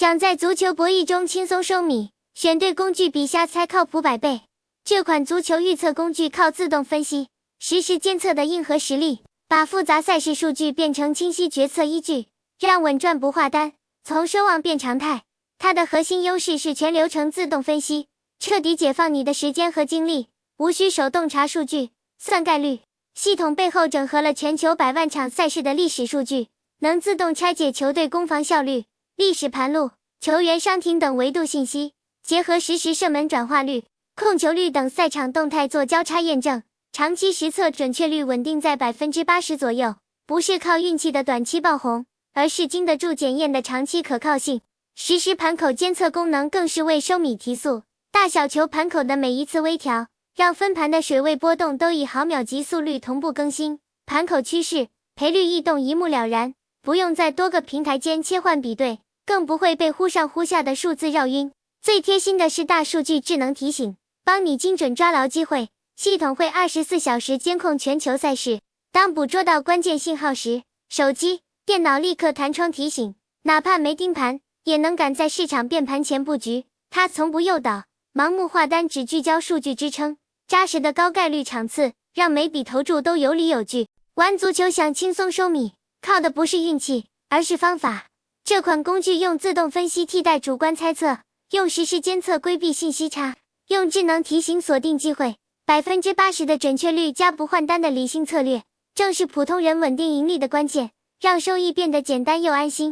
想在足球博弈中轻松收米，选对工具比瞎猜靠谱100倍。这款足球预测工具靠自动分析、实时监测的硬核实力，把复杂赛事数据变成清晰决策依据，让稳赚不画单，从奢望变常态。它的核心优势是全流程自动分析，彻底解放你的时间和精力，无需手动查数据、算概率。系统背后整合了全球100万场赛事的历史数据，能自动拆解球队攻防效率、历史盘路、球员伤停等维度信息，结合实时射门转化率、控球率等赛场动态做交叉验证，长期实测准确率稳定在 80% 左右，不是靠运气的短期爆红，而是经得住检验的长期可靠性。实时盘口监测功能更是为收米提速，大小球盘口的每一次微调，让分盘的水位波动都以毫秒级速率同步更新，盘口趋势、赔率异动一目了然，不用在多个平台间切换比对，更不会被忽上忽下的数字绕晕。最贴心的是大数据智能提醒，帮你精准抓牢机会，系统会24小时监控全球赛事，当捕捉到关键信号时，手机、电脑立刻弹窗提醒，哪怕没盯盘，也能赶在市场变盘前布局。它从不诱导、盲目画单，只聚焦数据支撑，扎实的高概率场次，让每笔投注都有理有据。玩足球想轻松收米，靠的不是运气，而是方法。这款工具用自动分析替代主观猜测，用实时监测规避信息差，用智能提醒锁定机会，80%的准确率加不换单的理性策略，正是普通人稳定盈利的关键，让收益变得简单又安心。